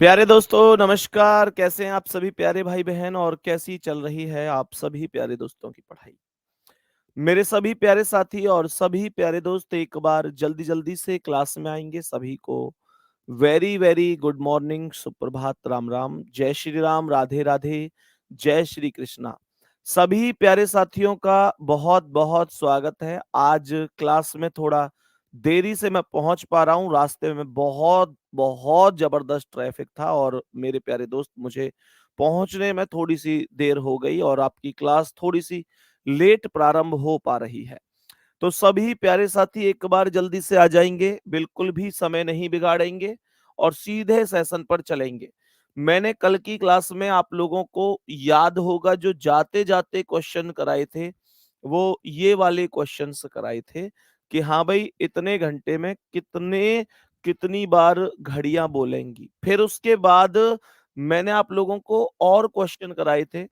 प्यारे दोस्तों नमस्कार, कैसे हैं आप सभी प्यारे भाई-बहन और कैसी चल रही है आप सभी प्यारे दोस्तों की पढ़ाई? मेरे सभी प्यारे साथी और सभी प्यारे दोस्त एक बार जल्दी-जल्दी से क्लास में आएँगे। सभी को वेरी गुड मॉर्निंग, सुप्रभात, राम-राम, जय श्री राम, राधे-राधे, जय श्री कृष्णा। सभी प्यारे साथियों का बहुत-बहुत स्वागत है। आज क्लास में थोड़ा देरी से मैं पहुँच पा रहा हूँ, रास्ते में बहुत ज़बरदस्त ट्रैफ़िक था और मेरे प्यारे दोस्त मुझे पहुँचने में थोड़ी-सी देर हो गई और आपकी क्लास थोड़ी-सी लेट प्रारंभ हो पा रही है। तो सभी प्यारे साथी एक बार जल्दी से आ जाएँगे, बिल्कुल भी समय नहीं बिगाड़ेंगे और सीधे सेशन पर चलेंगे। मैंने कल की क्लास में आप लोगों को याद होगा जो जाते-जाते क्वेश्चन कराए थे, वो ये वाले क्वेश्चन्स कराए थे कि हाँ भाई इतने घंटे में कितनी बार घड़ियाँ बोलेंगी। फिर उसके बाद मैंने आप लोगों को और क्वेश्चन कराए थे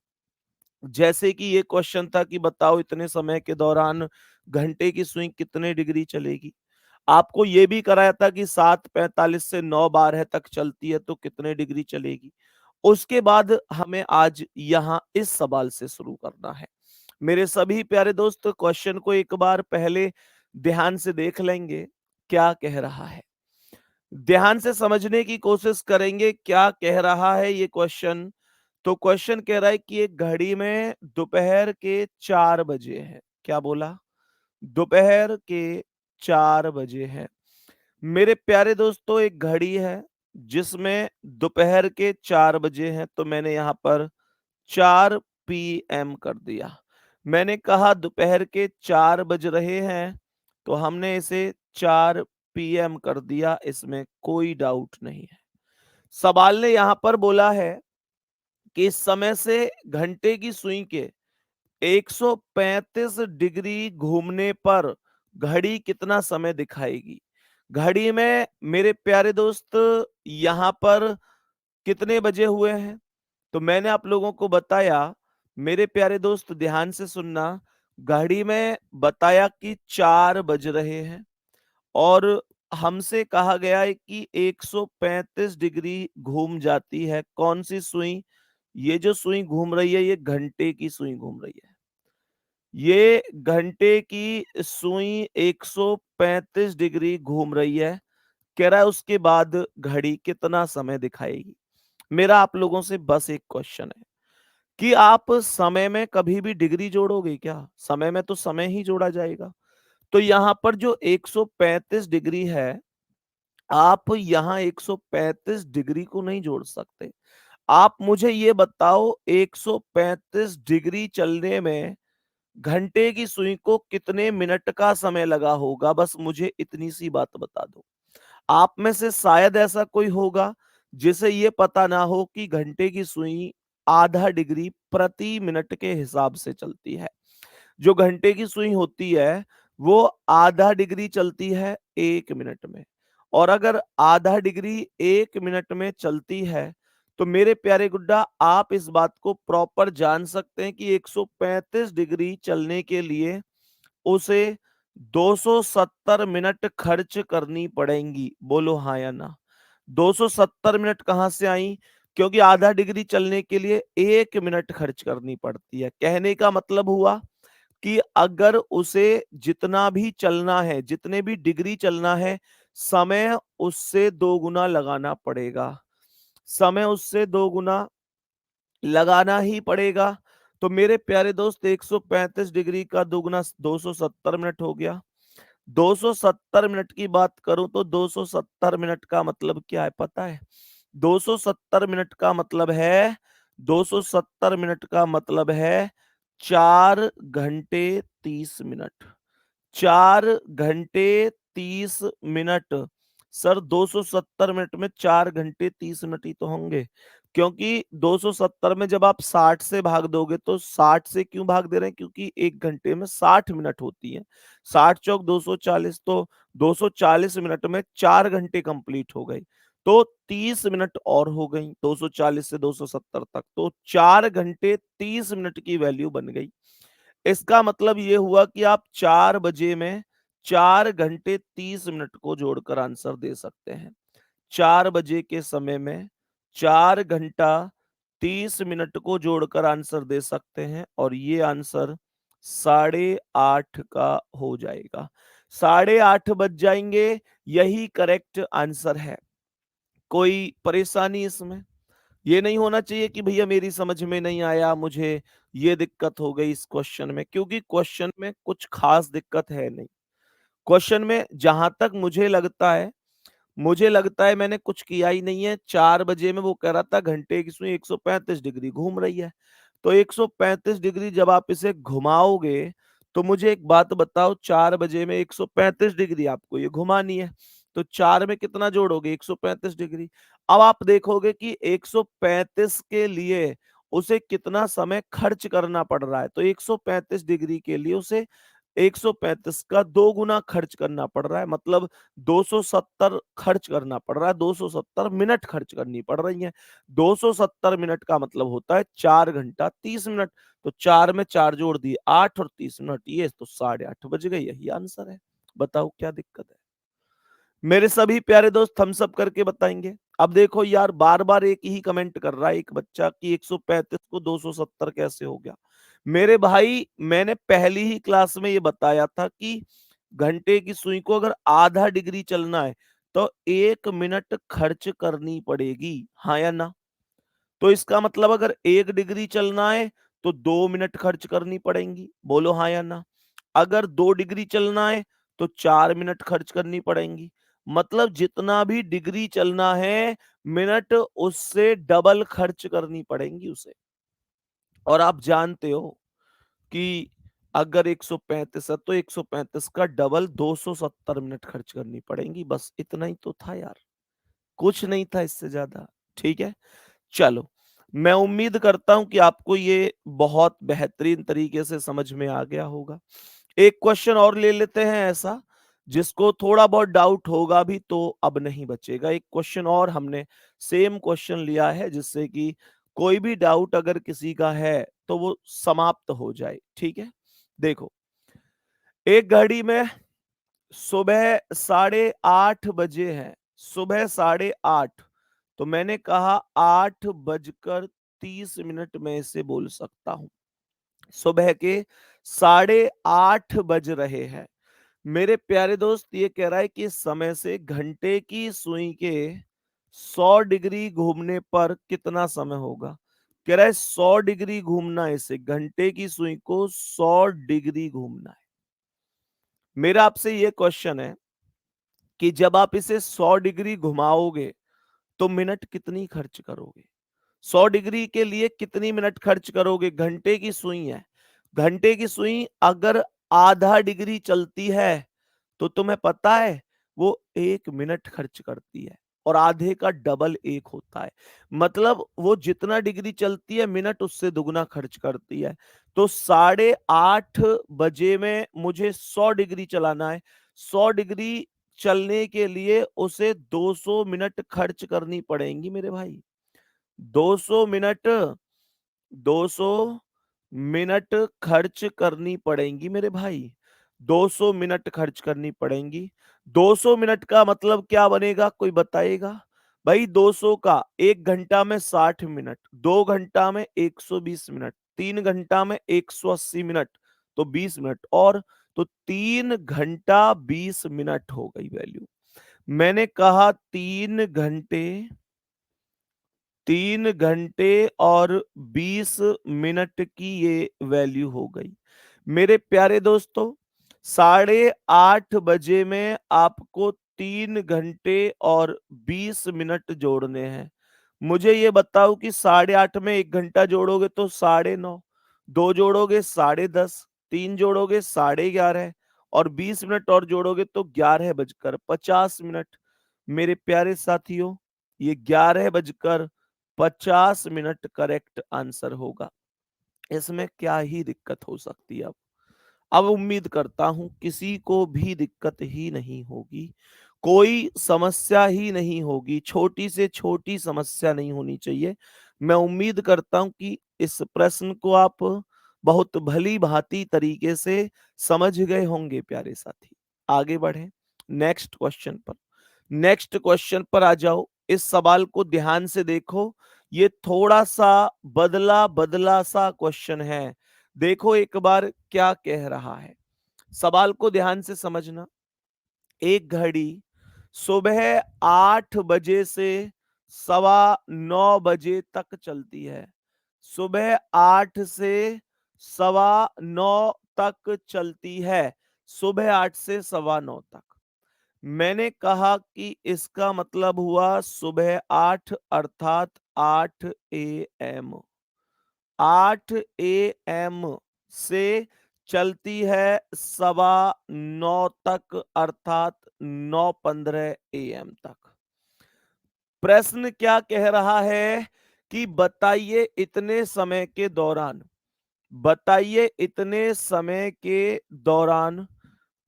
जैसे कि ये क्वेश्चन था कि बताओ इतने समय के दौरान घंटे की सुई कितने डिग्री चलेगी? आपको ये भी कराया था कि 7:45 से 9:12 तक चलती है तो कितने डिग्री चलेगी? उसके बाद हमें आज यहाँ इस सवाल से शुरू करना है। मेरे सभी प्यारे दोस्त क्वेश्चन को एक बार पहले ध्यान से देख लेंगे, क्या कह रहा है? ध्यान से समझने की कोशिश करेंगे क्या कह रहा है ये क्वेश्चन। तो क्वेश्चन कह रहा है कि एक घड़ी में दोपहर के 4 बजे हैं। क्या बोला? दोपहर के 4 बजे हैं। मेरे प्यारे दोस्तों एक घड़ी है जिसमें दोपहर के 4 बजे हैं तो मैंने यहाँ पर 4 पीएम कर दिया। मैंने कहा दोपहर के 4 बज रहे हैं तो हमने इसे 4 पीएम कर दिया, इसमें कोई डाउट नहीं है। सवाल ने यहाँ पर बोला है कि इस समय से घंटे की सुई के 135 डिग्री घूमने पर घड़ी कितना समय दिखाएगी? घड़ी में मेरे प्यारे दोस्त यहाँ पर कितने बजे हुए हैं? तो मैंने आप लोगों को बताया, मेरे प्यारे दोस्त ध्यान से सुनना, घड़ी में बताया कि 4 बज रहे हैं और हमसे कहा गया है कि 135 डिग्री घूम जाती है। कौन-सी सुई? ये जो सुई घूम रही है, ये घंटे की सुई घूम रही है। ये घंटे की सुई 135 डिग्री घूम रही है। कह रहा है उसके बाद घड़ी कितना समय दिखाएगी? मेरा आप लोगों से बस एक क्वेश्चन है कि आप समय में कभी भी डिग्री जोड़ोगे क्या? समय में तो समय ही जोड़ा जाएगा। तो यहाँ पर जो 135 डिग्री है, आप यहाँ 135 डिग्री को नहीं जोड़ सकते। आप मुझे ये बताओ 135 डिग्री चलने में घंटे की सुई को कितने मिनट का समय लगा होगा? बस मुझे इतनी सी बात बता दो। आप में से शायद ऐसा कोई होगा जिसे ये पता ना हो कि घंटे की सुई आधा डिग्री प्रति मिनट के हिसाब से चलती है। जो घंटे की सुई होती है वो आधा डिग्री चलती है 1 मिनट में और अगर आधा डिग्री 1 मिनट में चलती है तो मेरे प्यारे गुड्डा आप इस बात को प्रॉपर जान सकते हैं कि 135 डिग्री चलने के लिए उसे 270 मिनट खर्च करनी पड़ेंगी। बोलो हाँ या ना? 270 मिनट कहाँ से आई? क्योंकि आधा डिग्री चलने के लिए 1 मिनट खर्च करनी पड़ती है। कहने का मतलब हुआ कि अगर उसे जितना भी चलना है, जितने भी डिग्री चलना है, समय उससे 2 गुना लगाना पड़ेगा। समय उससे 2 गुना लगाना ही पड़ेगा। तो मेरे प्यारे दोस्त 135 डिग्री का दुगुना 270 मिनट हो गया। 270 मिनट की बात करूं तो 270 मिनट का मतलब क्या है पता है? 270 मिनट का मतलब है 270 मिनट का मतलब है 4 घंटे 30 मिनट। 4 घंटे 30 मिनट। सर 270 मिनट में 4 घंटे 30 मिनट ही तो होंगे। क्योंकि 270 में जब आप 60 से भाग दोगे तो 60 से क्यों भाग दे रहे हैं? क्योंकि 1 घंटे में 60 मिनट होती है। 60 चौक 240 तो 240 मिनट में 4 घंटे कंप्लीट हो गए। तो 30 मिनट और हो गई 240 से 270 तक। तो 4 घंटे 30 मिनट की वैल्यू बन गई। इसका मतलब ये हुआ कि आप 4 बजे में 4 घंटे 30 मिनट को जोड़कर आंसर दे सकते हैं। 4 बजे के समय में 4 घंटा 30 मिनट को जोड़कर आंसर दे सकते हैं और ये आंसर 8:30 का हो जाएगा। 8:30 बज जाएंगे, यही करेक्ट आंसर है। कोई परेशानी इसमें? ये नहीं होना चाहिए कि भैया मेरी समझ में नहीं आया, मुझे ये दिक्कत हो गई इस क्वेश्चन में, क्योंकि क्वेश्चन में कुछ खास दिक्कत है नहीं। क्वेश्चन में जहां तक मुझे लगता है मैंने कुछ किया ही नहीं है। 4 बजे में वो कह रहा था घंटे की सुई 135 डिग्री घूम रही है। तो 135 डिग्री जब आप इसे घुमाओगे, तो मुझे एक बात बताओ, 4 बजे में 135 डिग्री आपको ये घुमानी है। तो 4 में कितना जोड़ोगे? 135 डिग्री। अब आप देखोगे कि 135 के लिए उसे कितना समय खर्च करना पड़ रहा है। तो 135 डिग्री के लिए उसे 135 का 2 गुना खर्च करना पड़ रहा है, मतलब 270 खर्च करना पड़ रहा है, 270 मिनट खर्च करनी पड़ रही है। 270 मिनट का मतलब होता है 4 घंटा 30 मिनट। तो 4 में 4 जोड़ दिए 8 और 30 मिनट, ये तो 8:30 बज गए, यही आंसर है। बताओ क्या दिक्कत है? मेरे सभी प्यारे दोस्त थम्स अप करके बताएंगे। अब देखो यार, बार बार एक ही कमेंट कर रहा है एक बच्चा कि 135 को 270 कैसे हो गया। मेरे भाई, मैंने पहली ही क्लास में ये बताया था कि घंटे की सुई को अगर आधा डिग्री चलना है तो 1 मिनट खर्च करनी पड़ेगी, हाँ या ना? तो इसका मतलब अगर 1 डिग्री चलना है तो 2 मिनट खर्च करनी पड़ेंगी, बोलो हाँ या ना? अगर 2 डिग्री चलना है तो 4 मिनट खर्च करनी पड़ेंगी। मतलब जितना भी डिग्री चलना है, मिनट उससे डबल खर्च करनी पड़ेंगी उसे। और आप जानते हो कि अगर 135 है तो 135 का डबल 270 मिनट खर्च करनी पड़ेंगी। बस इतना ही तो था यार, कुछ नहीं था इससे ज्यादा। ठीक है, चलो, मैं उम्मीद करता हूं कि आपको ये बहुत बेहतरीन तरीके से समझ में आ गया होगा। एक क्वेश्चन और ले लेते हैं ऐसा जिसको थोड़ा बहुत डाउट होगा भी तो अब नहीं बचेगा। एक क्वेश्चन और हमने सेम क्वेश्चन लिया है जिससे कि कोई भी डाउट अगर किसी का है तो वो समाप्त हो जाए। ठीक है, देखो, एक घड़ी में सुबह 8:30 बजे है, सुबह 8:30। तो मैंने कहा 8:30 में इसे बोल सकता हूं। सुबह के 8:30 बज रहे हैं। मेरे प्यारे दोस्त, ये कह रहा है कि इस समय से घंटे की सुई के 100 डिग्री घूमने पर कितना समय होगा। कह रहा है 100 डिग्री घूमना है, इसे घंटे की सुई को 100 डिग्री घूमना है। मेरा आपसे ये क्वेश्चन है कि जब आप इसे 100 डिग्री घुमाओगे तो मिनट कितनी खर्च करोगे? 100 डिग्री के लिए कितनी मिनट खर्च करोगे? घंटे की सुई है, घंटे की सुई अगर आधा डिग्री चलती है तो तुम्हें पता है वो 1 मिनट खर्च करती है, और आधे का डबल 1 होता है। मतलब वो जितना डिग्री चलती है मिनट उससे दुगना खर्च करती है। तो 8:30 बजे में मुझे 100 डिग्री चलाना है। 100 डिग्री चलने के लिए उसे 200 मिनट खर्च करनी पड़ेंगी मेरे भाई। 200 मिनट, 200 मिनट खर्च करनी पड़ेंगी मेरे भाई। 200 मिनट खर्च करनी पड़ेंगी। 200 मिनट का मतलब क्या बनेगा, कोई बताएगा? भाई 200 का 1 घंटा में 60 मिनट, 2 घंटा में 120 मिनट, 3 घंटा में 180 मिनट, तो 20 मिनट और, तो 3 घंटा 20 मिनट हो गई वैल्यू। मैंने कहा 3 घंटे और 20 मिनट की ये वैल्यू हो गई। मेरे प्यारे दोस्तों, 8:30 बजे में आपको 3 घंटे और 20 मिनट जोड़ने हैं। मुझे ये बताओ कि 8:30 में 1 घंटा जोड़ोगे तो 9:30, 2 जोड़ोगे 10:30, 3 जोड़ोगे 11:30 और 20 मिनट और जोड़ोगे तो 11:50 मेरे प्यारे साथियों, ये 11:50 करेक्ट आंसर होगा। इसमें क्या ही दिक्कत हो सकती है अब उम्मीद करता हूं किसी को भी दिक्कत ही नहीं होगी, कोई समस्या ही नहीं होगी, छोटी से छोटी समस्या नहीं होनी चाहिए। मैं उम्मीद करता हूं कि इस प्रश्न को आप बहुत भली भांति तरीके से समझ गए होंगे प्यारे साथी। आगे बढ़े नेक्स्ट क्वेश्चन पर। नेक्स्ट क्वेश्चन पर आ जाओ। इस सवाल को ध्यान से देखो, ये थोड़ा सा बदला बदला सा क्वेश्चन है। देखो एक बार क्या कह रहा है, सवाल को ध्यान से समझना। एक घड़ी सुबह 8 बजे से 9:15 बजे तक चलती है। सुबह 8 से 9:15 तक चलती है। सुबह 8 से 9:15 तक। मैंने कहा कि इसका मतलब हुआ सुबह 8 अर्थात 8 AM। 8 AM से चलती है 9:15 तक अर्थात 9:15 AM तक। प्रश्न क्या कह रहा है कि बताइए इतने समय के दौरान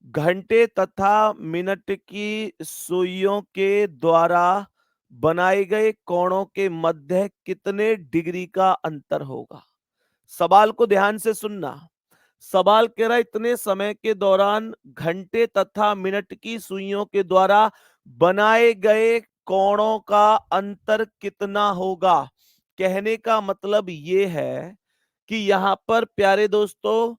घंटे तथा मिनट की सुइयों के द्वारा बनाए गए कोणों के मध्य कितने डिग्री का अंतर होगा। सवाल को ध्यान से सुनना। सवाल कह रहा है इतने समय के दौरान घंटे तथा मिनट की सुइयों के द्वारा बनाए गए कोणों का अंतर कितना होगा। कहने का मतलब ये है कि यहां पर प्यारे दोस्तों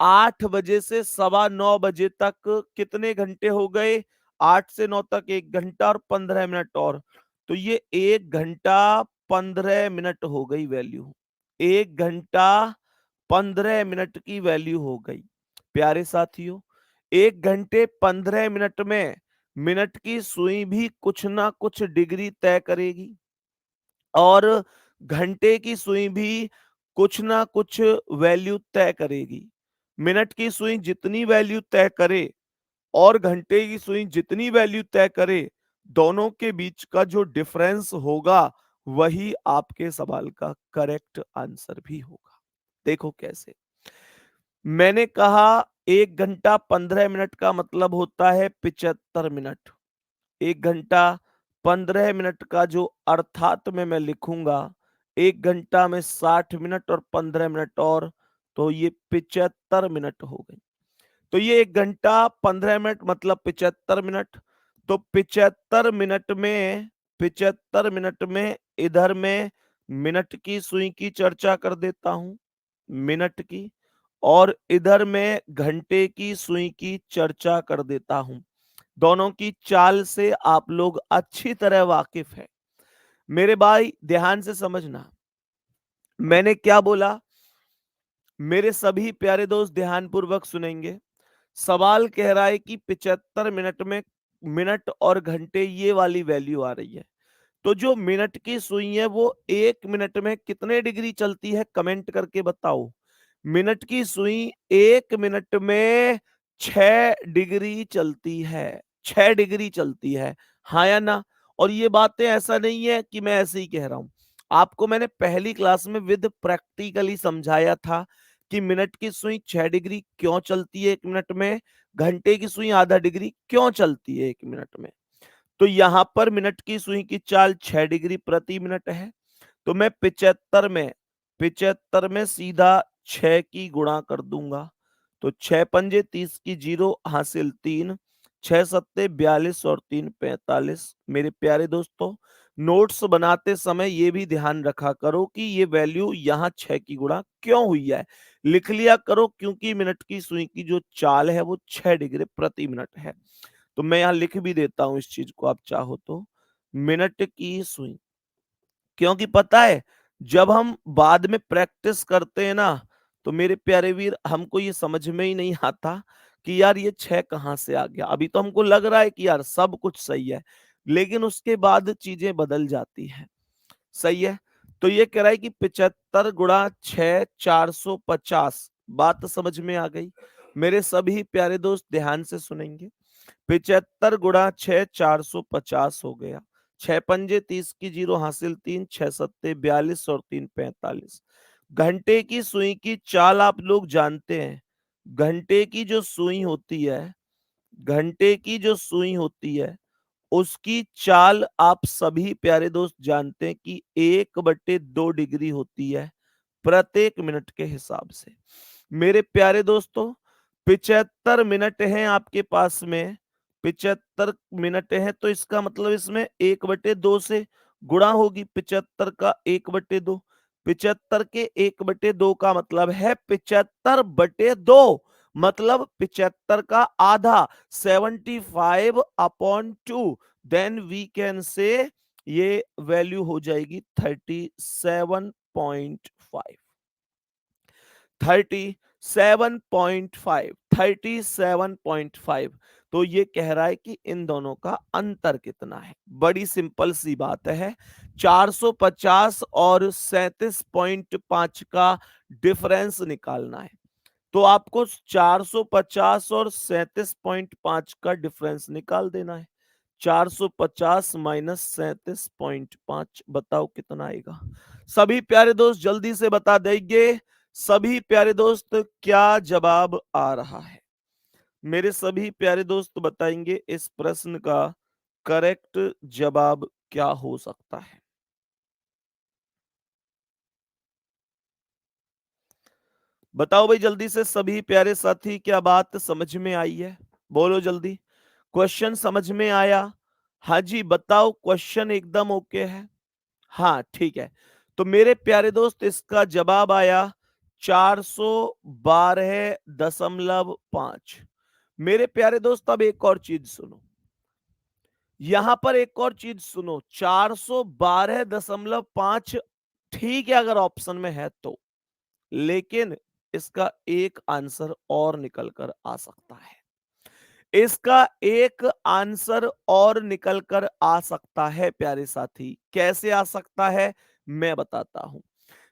8 बजे से 9:15 बजे तक कितने घंटे हो गए। 8 से 9 तक 1 घंटा और 15 मिनट और, तो ये 1 घंटा 15 मिनट हो गई वैल्यू। 1 घंटा 15 मिनट की वैल्यू हो गई। प्यारे साथियों, 1 घंटे 15 मिनट में मिनट की सुई भी कुछ ना कुछ डिग्री तय करेगी और घंटे की सुई भी कुछ ना कुछ वैल्यू तय करेगी। मिनट की सुई जितनी वैल्यू तय करे और घंटे की सुई जितनी वैल्यू तय करे, दोनों के बीच का जो डिफरेंस होगा वही आपके सवाल का करेक्ट आंसर भी होगा। देखो कैसे। मैंने कहा 1 घंटा 15 मिनट का मतलब होता है 75 मिनट। 1 घंटा 15 मिनट का जो अर्थात में मैं लिखूंगा, 1 घंटा में 60 मिनट और 15 मिनट और, तो ये 75 मिनट हो गई। तो ये 1 घंटा 15 मिनट मतलब 75 मिनट। तो 75 मिनट में इधर में मिनट की सुई की चर्चा कर देता हूं, मिनट की, और इधर में घंटे की सुई की चर्चा कर देता हूं। दोनों की चाल से आप लोग अच्छी तरह वाकिफ है। मेरे भाई ध्यान से समझना, मैंने क्या बोला। मेरे सभी प्यारे दोस्त ध्यान पूर्वक सुनेंगे। सवाल कह रहा है कि 75 मिनट में मिनट और घंटे ये वाली वैल्यू आ रही है। तो जो मिनट की सुई है वो 1 मिनट में कितने डिग्री चलती है, कमेंट करके बताओ। मिनट की सुई 1 मिनट में 6 डिग्री चलती है। 6 डिग्री चलती है, हाँ या ना। और ये बातें ऐसा नहीं है कि मैं ऐसे ही कह रहा हूं। आपको मैंने पहली क्लास में विद प्रैक्टिकली समझाया था कि मिनट की सुई 6 डिग्री क्यों चलती है 1 मिनट में, घंटे की सुई आधा डिग्री क्यों चलती है 1 मिनट में। तो यहां पर मिनट की सुई की चाल 6 डिग्री प्रति मिनट है। तो मैं 75 में सीधा 6 की गुणा कर दूंगा। तो 6 पंजे 30 की 0 हासिल 3, 6 सत्ते 42 और 3 45। मेरे प्यारे दोस्तों, नोट्स बनाते समय ये भी ध्यान रखा करो कि ये वैल्यू यहाँ 6 की गुणा क्यों हुई है। लिख लिया करो क्योंकि मिनट की सुई की जो चाल है वो 6 डिग्री प्रति मिनट है। तो मैं यहाँ लिख भी देता हूं इस चीज को, आप चाहो तो। मिनट की सुई, क्योंकि पता है जब हम बाद में प्रैक्टिस करते हैं ना, तो मेरे प्यारे वीर हमको ये समझ में ही नहीं आता कि यार ये 6 कहां से आ गया। अभी तो हमको लग रहा है कि यार सब कुछ सही है, लेकिन उसके बाद चीजें बदल जाती हैं। सही है। तो ये कह रहा है कि 75 गुणा 6 450। बात समझ में आ गई। मेरे सभी प्यारे दोस्त ध्यान से सुनेंगे। 75 गुणा 6 450 हो गया। 6 पंजे 30 की 0 हासिल 3, 6 सत्ते 42 और 3 45। घंटे की सुई की चाल आप लोग जानते हैं। घंटे की जो सुई होती है, घंटे की जो सुई होती है उसकी चाल आप सभी प्यारे दोस्त जानते हैं कि 1/2 डिग्री होती है प्रत्येक मिनट के हिसाब से। मेरे प्यारे दोस्तों 75 मिनट हैं आपके पास में, 75 मिनट है, तो इसका मतलब इसमें 1/2 से गुणा होगी। 75 का 1/2, 75 के 1/2 का मतलब है 75/2, मतलब 75 का आधा, 75/2। देन वी कैन से ये वैल्यू हो जाएगी 37.5। 37.5, 37.5। तो ये कह रहा है कि इन दोनों का अंतर कितना है। बड़ी सिंपल सी बात है, 450 और 37.5 का डिफरेंस निकालना है। तो आपको 450 और 37.5 का डिफरेंस निकाल देना है। 450 माइनस 37.5, बताओ कितना आएगा। सभी प्यारे दोस्त जल्दी से बता देंगे। सभी प्यारे दोस्त क्या जवाब आ रहा है? मेरे सभी प्यारे दोस्त बताएंगे इस प्रश्न का करेक्ट जवाब क्या हो सकता है। बताओ भाई जल्दी से सभी प्यारे साथी, क्या बात समझ में आई है? बोलो जल्दी। क्वेश्चन समझ में आया? हाँ जी बताओ, क्वेश्चन एकदम ओके है? हाँ ठीक है। तो मेरे प्यारे दोस्त इसका जवाब आया 412.5। मेरे प्यारे दोस्त अब एक और चीज सुनो, यहां पर एक और चीज सुनो। 412.5 ठीक है अगर ऑप्शन में है तो, लेकिन इसका एक आंसर और निकल कर आ सकता है। इसका एक आंसर और निकल कर आ सकता है प्यारे साथी। कैसे आ सकता है मैं बताता हूं।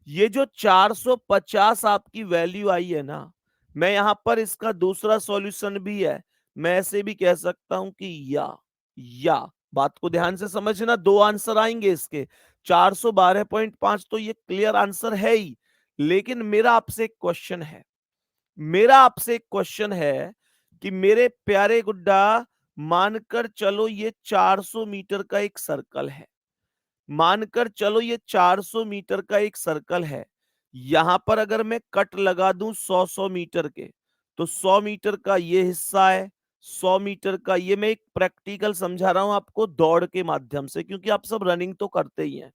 ये जो 450 आपकी वैल्यू आई है ना, मैं यहां पर इसका दूसरा सॉल्यूशन भी है। मैं ऐसे भी कह सकता हूं कि या बात को ध्यान से समझना, दो आंसर आएंगे इसके। 412.5 तो ये क्लियर आंसर है ही, लेकिन मेरा आपसे एक क्वेश्चन है कि मेरे प्यारे गुड्डा, मानकर चलो ये 400 मीटर का एक सर्कल है। मानकर चलो ये 400 मीटर का एक सर्कल है। यहां पर अगर मैं कट लगा दूं 100 मीटर के, तो 100 मीटर का ये हिस्सा है, 100 मीटर का ये। मैं एक प्रैक्टिकल समझा रहा हूं आपको दौड़ के माध्यम से, क्योंकि आप सब रनिंग तो करते ही हैं।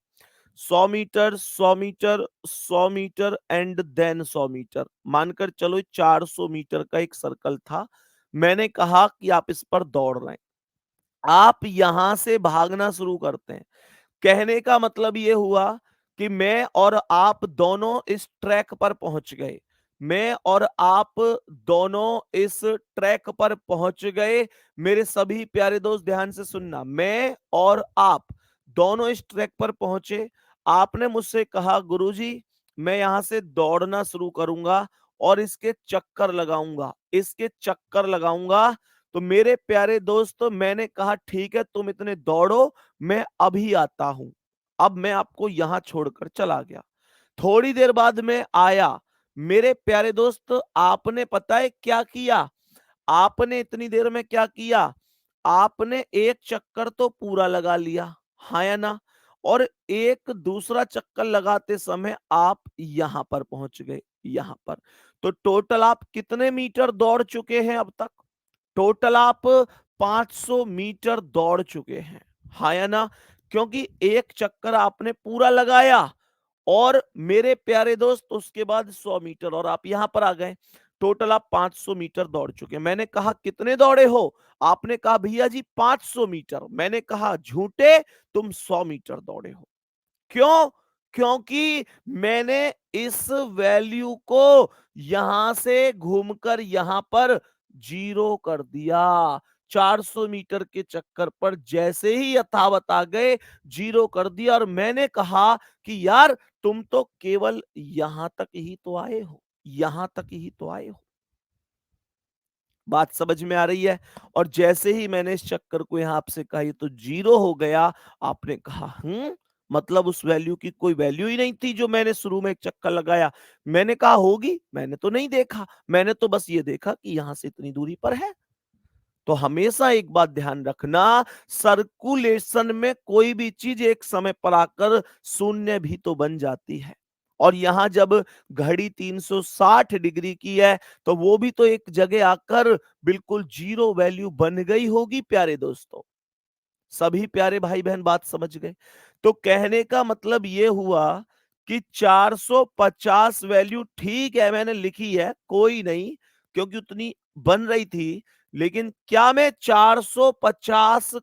100 metre, 100 metre, 100 metre and then 100 metre. मानकर चलो 400 मीटर का एक सर्कल था। मैंने कहा कि आप इस पर दौड़ रहे हैं, आप यहां से भागना शुरू करते हैं। कहने का मतलब ये हुआ कि मैं और आप दोनों इस ट्रैक पर पहुंच गए। मैं और आप दोनों इस ट्रैक पर पहुंच गए। मेरे सभी प्यारे दोस्त ध्यान से सुनना, मैं और आप दोनों इस ट्रैक पर पहुंचे। आपने मुझसे कहा गुरुजी मैं यहां से दौड़ना शुरू करूंगा और इसके चक्कर लगाऊंगा, इसके चक्कर लगाऊंगा। तो मेरे प्यारे दोस्तों मैंने कहा ठीक है तुम इतने दौड़ो, मैं अभी आता हूं। अब मैं आपको यहां छोड़कर चला गया। थोड़ी देर बाद में आया। मेरे प्यारे दोस्त आपने पता है क्या किया? आपने इतनी देर में क्या किया? आपने एक चक्कर तो पूरा लगा लिया, हाँ या ना? और एक दूसरा चक्कर लगाते समय आप यहां पर पहुंच गए, यहां पर। तो टोटल आप कितने मीटर दौड़ चुके हैं अब तक? टोटल आप 500 मीटर दौड़ चुके हैं, हाँ या ना? क्योंकि एक चक्कर आपने पूरा लगाया और मेरे प्यारे दोस्त उसके बाद 100 मीटर और आप यहां पर आ गए। टोटल आप 500 मीटर दौड़ चुके। मैंने कहा कितने दौड़े हो? आपने कहा भैया जी 500 मीटर। मैंने कहा झूठे, तुम 100 मीटर दौड़े हो। क्यों? क्योंकि मैंने इस वैल्यू को यहां से घूमकर यहां पर जीरो कर दिया। 400 मीटर के चक्कर पर जैसे ही यथावत आ गए, जीरो कर दिया। और मैंने कहा कि यार तुम तो केवल यहां तक ही तो आए हो, यहां तक ही तो आए हो। बात समझ में आ रही है? और जैसे ही मैंने इस चक्कर को यहां आपसे कहा ये तो जीरो हो गया, आपने कहा मतलब उस वैल्यू की कोई वैल्यू ही नहीं थी जो मैंने शुरू में एक चक्कर लगाया। मैंने कहा होगी, मैंने तो नहीं देखा, मैंने तो बस ये देखा कि यहां से इतनी दूरी पर है। तो हमेशा एक बात ध्यान रखना, सर्कुलेशन में कोई भी चीज एक समय पर आकर शून्य भी तो बन जाती है। और यहां जब घड़ी 360 डिग्री की है तो वो भी तो एक जगह आकर बिल्कुल जीरो वैल्यू बन गई होगी प्यारे दोस्तों। सभी प्यारे भाई बहन बात समझ गए। तो कहने का मतलब ये हुआ कि 450 वैल्यू ठीक है मैंने लिखी है, कोई नहीं, क्योंकि उतनी बन रही थी। लेकिन क्या मैं 450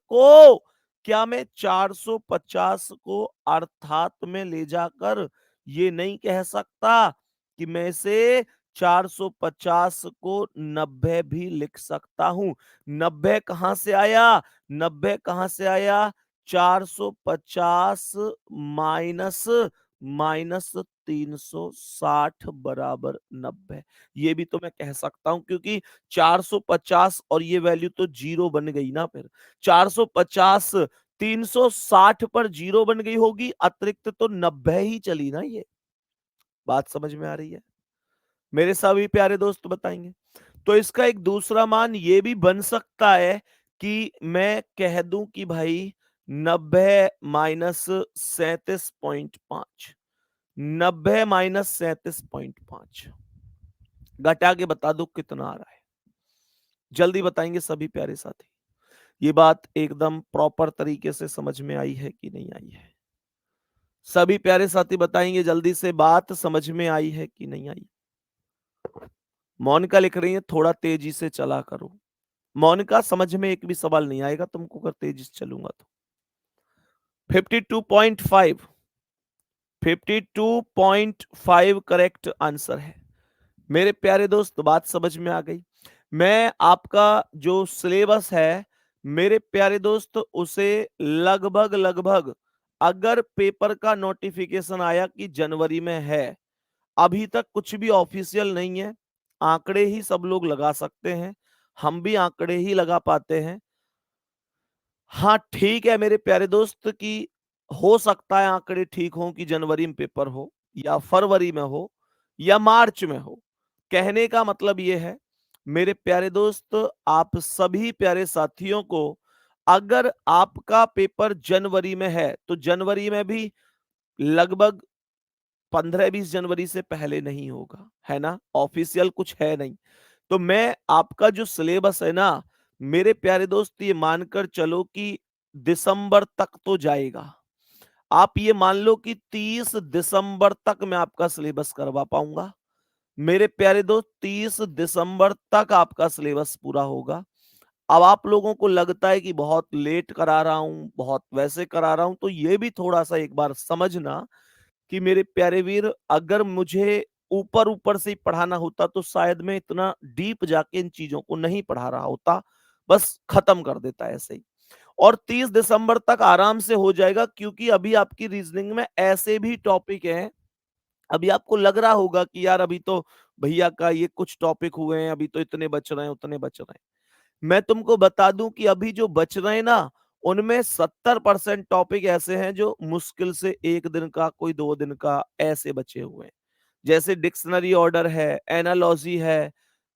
को अर्थात में ले जाकर ये नहीं कह सकता कि मैं इसे 450 को 90 भी लिख सकता हूं। 90 कहां से आया? 90 कहां से आया? 450 माइनस माइनस 360 बराबर 90। ये भी तो मैं कह सकता हूं, क्योंकि 450 और ये वैल्यू तो जीरो बन गई ना। फिर 450 360 पर जीरो बन गई होगी, अतिरिक्त तो 90 ही चली ना। ये बात समझ में आ रही है? मेरे सभी प्यारे दोस्त बताएंगे। तो इसका एक दूसरा मान ये भी बन सकता है कि मैं कह दूं कि भाई 90 माइनस 37.5, 90 माइनस 37.5 घटा के बता दो कितना आ रहा है। जल्दी बताएंगे सभी प्यारे साथी। ये बात एकदम प्रॉपर तरीके से समझ में आई है कि नहीं आई है? सभी प्यारे साथी बताएंगे जल्दी से, बात समझ में आई है कि नहीं आई? मोनिका लिख रही है थोड़ा तेजी से चला करो। मोनिका समझ में एक भी सवाल नहीं आएगा तुमको अगर तेजी से चलूंगा तो। 52.5 52.5 करेक्ट आंसर है। मेरे प्यारे दोस्त बात समझ में आ गई। मैं आपका जो सिलेबस है मेरे प्यारे दोस्त उसे लगभग लगभग, अगर पेपर का नोटिफिकेशन आया कि जनवरी में है, अभी तक कुछ भी ऑफिशियल नहीं है, आंकड़े ही सब लोग लगा सकते हैं, हम भी आंकड़े ही लगा पाते हैं। हाँ ठीक है मेरे प्यारे दोस्त कि हो सकता है आंकड़े ठीक हों कि जनवरी में पेपर हो या फरवरी में हो या मार्च में हो। कहने का मतलब ये है मेरे प्यारे दोस्त, आप सभी प्यारे साथियों को, अगर आपका पेपर जनवरी में है तो जनवरी में भी लगभग 15-20 जनवरी से पहले नहीं होगा, है ना? ऑफिशियल कुछ है नहीं। तो मैं आपका जो सिलेबस है ना मेरे प्यारे दोस्त, ये मानकर चलो कि दिसंबर तक तो जाएगा। आप ये मान लो कि 30 दिसंबर तक मैं आपका सिलेबस करवा पाऊंगा। मेरे प्यारे दोस्त 30 दिसंबर तक आपका सिलेबस पूरा होगा। अब आप लोगों को लगता है कि बहुत लेट करा रहा हूं, बहुत वैसे करा रहा हूं, तो ये भी थोड़ा सा एक बार समझना कि मेरे प्यारे वीर, अगर मुझे ऊपर ऊपर से ही पढ़ाना होता तो शायद मैं इतना डीप जाके इन चीजों को नहीं पढ़ा रहा होता, बस खत्म कर देता ऐसे ही। और 30 दिसंबर तक आराम से हो जाएगा, क्योंकि अभी आपकी रीजनिंग में ऐसे भी टॉपिक हैं। अभी आपको लग रहा होगा कि यार अभी तो भैया का ये कुछ टॉपिक हुए हैं, अभी तो इतने बच रहे हैं उतने बच रहे हैं। मैं तुमको बता दूं कि अभी जो बच रहे हैं ना उनमें 70% टॉपिक ऐसे हैं जो मुश्किल से एक दिन का, कोई 2 दिन का ऐसे बचे हुए हैं। जैसे डिक्शनरी ऑर्डर है, एनालॉजी है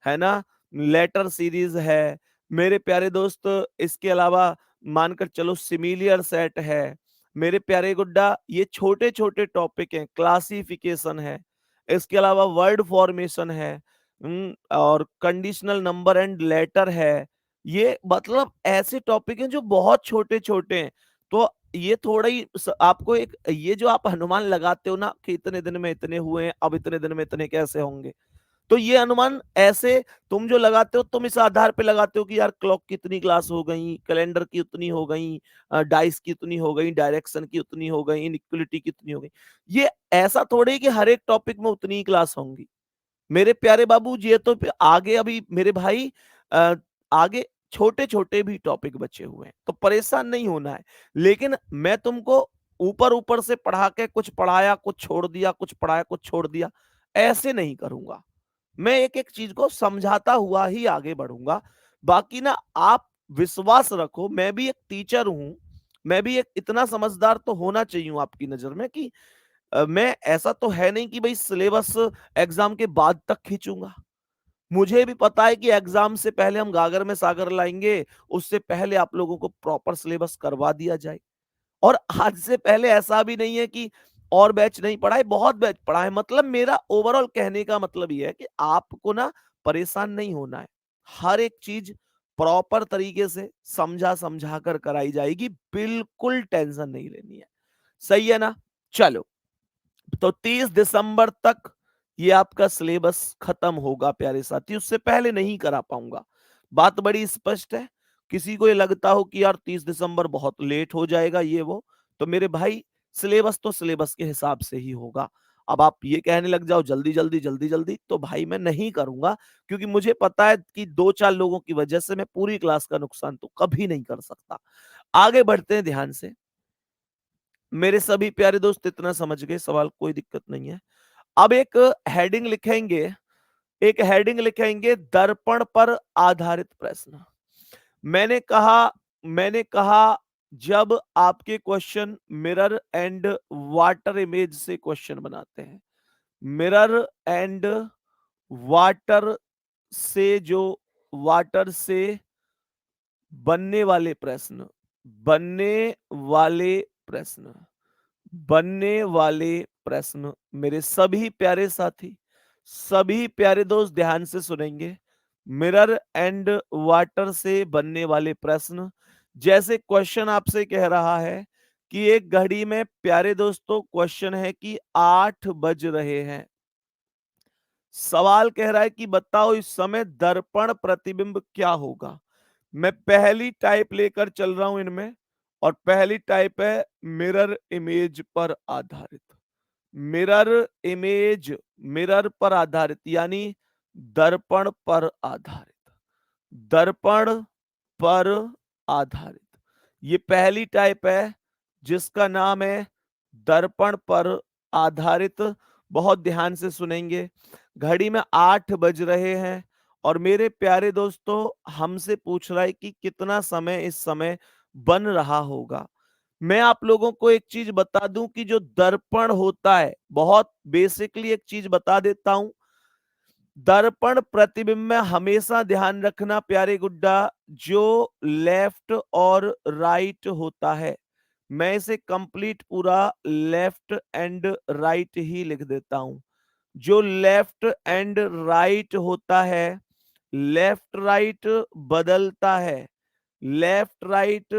ना, लेटर सीरीज है मेरे प्यारे दोस्त। इसके अलावा मानकर चलो सिमिलियर सेट है मेरे प्यारे गुड्डा। ये छोटे छोटे टॉपिक हैं, क्लासिफिकेशन है, इसके अलावा वर्ड फॉर्मेशन है, और कंडीशनल नंबर एंड लेटर है। ये मतलब ऐसे टॉपिक हैं जो बहुत छोटे छोटे हैं। तो ये थोड़ा ही आपको एक, ये जो आप अनुमान लगाते हो ना कि इतने दिन में इतने हुए हैं, अब इतने दिन में इतने कैसे होंगे, तो ये अनुमान ऐसे तुम जो लगाते हो, तुम इस आधार पे लगाते हो कि यार क्लॉक की इतनी क्लास हो गई, कैलेंडर की उतनी हो गई, डाइस की उतनी हो गई, डायरेक्शन की उतनी हो गई, इनइक्वलिटी की उतनी हो गई। ये ऐसा थोड़े ही कि हर एक टॉपिक में उतनी ही क्लास होंगी मेरे प्यारे बाबू। ये तो आगे अभी मेरे भाई अ, आगे छोटे छोटे भी टॉपिक बचे हुए हैं, तो परेशान नहीं होना है। लेकिन मैं तुमको ऊपर ऊपर से पढ़ा के कुछ पढ़ाया कुछ छोड़ दिया, कुछ पढ़ाया कुछ छोड़ दिया, ऐसे नहीं करूंगा। मैं एक एक चीज को समझाता हुआ ही आगे बढ़ूंगा। बाकी ना आप विश्वास रखो, मैं भी एक टीचर हूं, मैं भी एक इतना समझदार तो होना चाहिए आपकी नजर में कि मैं ऐसा तो है नहीं कि भाई सिलेबस एग्जाम के बाद तक खींचूंगा। मुझे भी पता है कि एग्जाम से पहले हम गागर में सागर लाएंगे, उससे पहले आप लोगों को प्रॉपर सिलेबस करवा दिया जाए। और आज से पहले ऐसा भी नहीं है कि और बैच नहीं पढ़ाए, बहुत बैच पढ़ाए। मतलब मेरा ओवरऑल कहने का मतलब ये है कि आपको ना परेशान नहीं होना है। हर एक चीज़ प्रॉपर तरीके से समझा कर कराई जाएगी, बिल्कुल टेंशन नहीं लेनी है। सही है ना? चलो, तो 30 दिसंबर तक ये आपका सिलेबस खत्म होगा प्यारे साथी, उससे पहले नहीं करा पाऊँगा। बात बड़ी स्पष्ट है। किसी को ये लगता हो कि यार 30 दिसंबर बहुत लेट हो जाएगा ये वो, तो मेरे भाई सिलेबस तो सिलेबस के हिसाब से ही होगा। अब आप ये कहने लग जाओ जल्दी-जल्दी, तो भाई मैं नहीं करूँगा, क्योंकि मुझे पता है कि 2-4 लोगों की वजह से मैं पूरी क्लास का नुकसान तो कभी नहीं कर सकता। आगे बढ़ते हैं ध्यान से। मेरे सभी प्यारे दोस्त इतना समझ गए, सवाल कोई दिक्कत नहीं है। अब हेडिंग लिखेंगे एक हेडिंग लिखेंगे दर्पण पर आधारित प्रश्न। मैंने कहा मैंने कहा जब आपके question mirror and water image से क्वेश्चन बनाते हैं, मिरर एंड वाटर से जो वाटर से बनने वाले प्रश्न बनने वाले प्रश्न बनने वाले प्रश्न मेरे सभी प्यारे दोस्त ध्यान से सुनेंगे। मिरर एंड वाटर से बनने वाले प्रश्न, जैसे क्वेश्चन आपसे कह रहा है कि एक घड़ी में, प्यारे दोस्तों क्वेश्चन है कि 8 बज रहे हैं। सवाल कह रहा है कि बताओ इस समय दर्पण प्रतिबिंब क्या होगा। मैं पहली टाइप लेकर चल रहा हूं इनमें, और पहली टाइप है मिरर इमेज पर आधारित। मिरर इमेज, मिरर पर आधारित यानी दर्पण पर आधारित, दर्पण पर आधारित। ये पहली टाइप है जिसका नाम है दर्पण पर आधारित। बहुत ध्यान से सुनेंगे। घड़ी में 8 बज रहे हैं और मेरे प्यारे दोस्तों हमसे पूछ रहा है कि कितना समय इस समय बन रहा होगा। मैं आप लोगों को एक चीज बता दूं कि जो दर्पण होता है, बहुत बेसिकली एक चीज बता देता हूं। दर्पण प्रतिबिंब में हमेशा ध्यान रखना प्यारे गुड्डा, जो लेफ्ट और राइट होता है, मैं इसे कंप्लीट पूरा लेफ्ट एंड राइट ही लिख देता हूं। जो लेफ्ट एंड राइट होता है, लेफ्ट राइट बदलता है, लेफ्ट राइट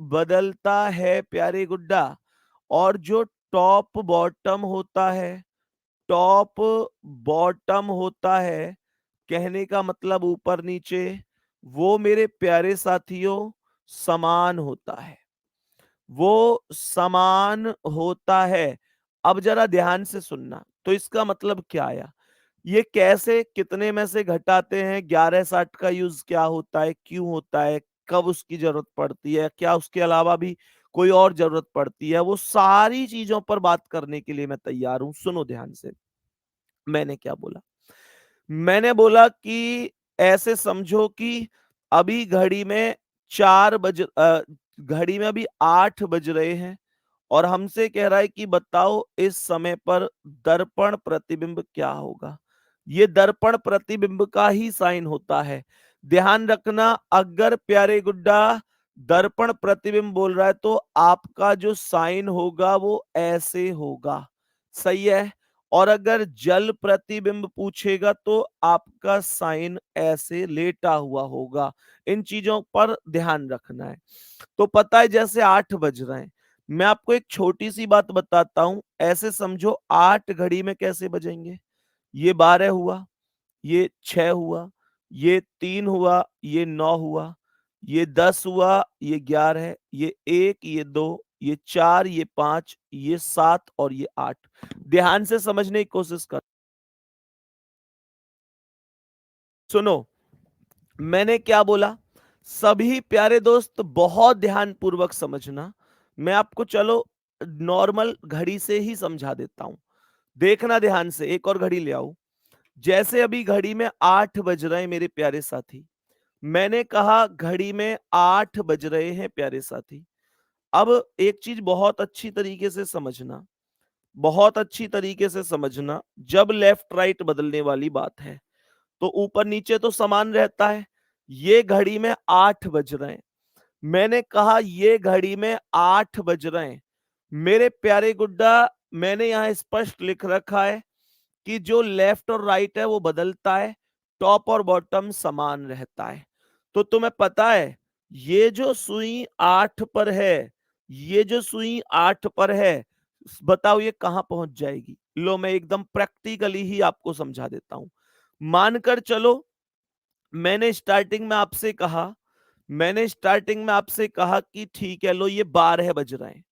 बदलता है प्यारे गुड्डा। और जो टॉप बॉटम होता है, टॉप बॉटम होता है, कहने का मतलब ऊपर नीचे, वो मेरे प्यारे साथियों समान होता है, वो समान होता है। अब जरा ध्यान से सुनना, तो इसका मतलब क्या आया, ये कैसे कितने में से घटाते हैं, 11/60 का यूज क्या होता है, क्यों होता है, कब उसकी जरूरत पड़ती है, क्या उसके अलावा भी कोई और जरूरत पड़ती है, वो सारी चीजों पर बात करने के लिए मैं तैयार हूं। सुनो ध्यान से, मैंने क्या बोला। मैंने बोला कि ऐसे समझो कि अभी घड़ी में 8 बज रहे हैं और हमसे कह रहा है कि बताओ इस समय पर दर्पण प्रतिबिंब क्या होगा। ये दर्पण प्रतिबिंब का ही साइन होता है। ध्यान रखना, अगर प्यारे गुड्डा दर्पण प्रतिबिंब बोल रहा है तो आपका जो साइन होगा वो ऐसे होगा। सही है। और अगर जल प्रतिबिंब पूछेगा तो आपका साइन ऐसे लेटा हुआ होगा। इन चीजों पर ध्यान रखना है। तो पता है जैसे 8 बज रहे हैं, मैं आपको एक छोटी सी बात बताता हूं। ऐसे समझो 8 घड़ी में कैसे बजेंगे। ये 12 हुआ, ये 6 हुआ, ये 3 हुआ, ये 9 हुआ, ये 10 हुआ, ये 11 है, ये 1, ये 2, ये 4, ये 5, ये 7 और ये 8। ध्यान से समझने की कोशिश कर। सुनो, मैंने क्या बोला। सभी प्यारे दोस्त बहुत ध्यान पूर्वक समझना। मैं आपको चलो नॉर्मल घड़ी से ही समझा देता हूं। देखना ध्यान से, एक और घड़ी ले आओ। जैसे अभी घड़ी में 8 बज रहे हैं मेरे प्यारे साथी। मैंने कहा घड़ी में 8 बज रहे हैं प्यारे साथी। अब एक चीज बहुत अच्छी तरीके से समझना, बहुत अच्छी तरीके से समझना। जब लेफ्ट राइट बदलने वाली बात है तो ऊपर नीचे तो समान रहता है। ये घड़ी में 8 बज रहे हैं। मैंने कहा ये घड़ी में 8 बज रहे हैं। मेरे प्यारे गुड्डा मैंने यहाँ स्पष्ट लिख रखा है कि जो लेफ्ट और राइट है वो बदलता है, टॉप और बॉटम समान रहता है। तो तुम्हें पता है ये जो सुई 8 पर है, ये जो सुई 8 पर है, बताओ ये कहां पहुंच जाएगी? लो मैं एकदम प्रैक्टिकली ही आपको समझा देता हूं। मानकर चलो मैंने स्टार्टिंग में आपसे कहा, कि ठीक है लो ये 12 बज रहे हैं।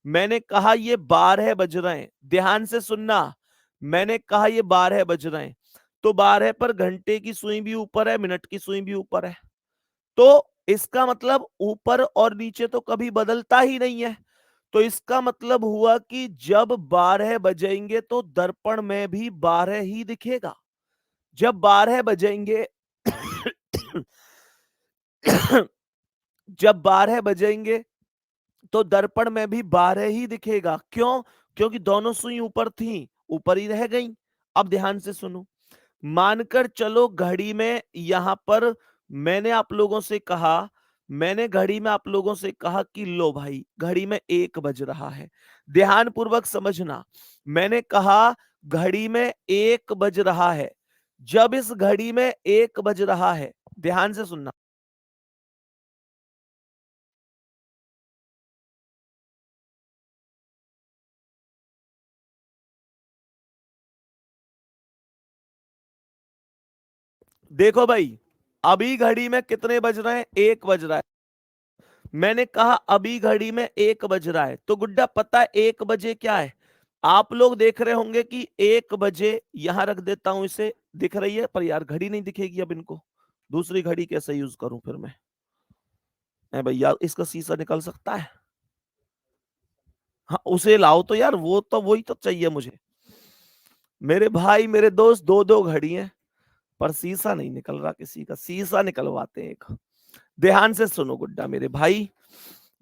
मैंने कहा ये 12 बज रहे हैं, ध्यान से सुनना। मैंने कहा ये 12 बज रहे हैं, तो 12 पर घंटे की सुई भी ऊपर है, मिनट की सुई भी ऊपर है। तो इसका मतलब ऊपर और नीचे तो कभी बदलता ही नहीं है। तो इसका मतलब हुआ कि जब 12 बजेंगे तो दर्पण में भी 12 ही दिखेगा। जब 12 बजेंगे जब 12 बजेंगे तो दर्पण में भी 12 ही दिखेगा। क्यों? क्योंकि दोनों सुई ऊपर थी, ऊपर ही रह गई। अब ध्यान से सुनो, मानकर चलो घड़ी में यहां पर मैंने आप लोगों से कहा, मैंने घड़ी में आप लोगों से कहा कि लो भाई घड़ी में 1 बज रहा है। ध्यान पूर्वक समझना, मैंने कहा घड़ी में 1 बज रहा है। जब इस घड़ी में 1 बज रहा है, ध्यान से सुनना, देखो भाई अभी घड़ी में कितने बज रहे हैं? 1 बज रहा है। मैंने कहा अभी घड़ी में 1 बज रहा है, तो गुड्डा पता है 1 बजे क्या है? आप लोग देख रहे होंगे कि 1 बजे, यहां रख देता हूं इसे, दिख रही है पर यार घड़ी नहीं दिखेगी। अब इनको दूसरी घड़ी कैसे यूज करूं फिर मैं? भैया इसका शीशा निकल सकता है? हाँ उसे लाओ तो यार, वो तो वही तो चाहिए मुझे। मेरे भाई मेरे दोस्त, दो दो घड़ी हैं पर शीशा नहीं निकल रहा किसी का। शीशा निकलवाते हैं एक। ध्यान से सुनो गुड्डा मेरे भाई,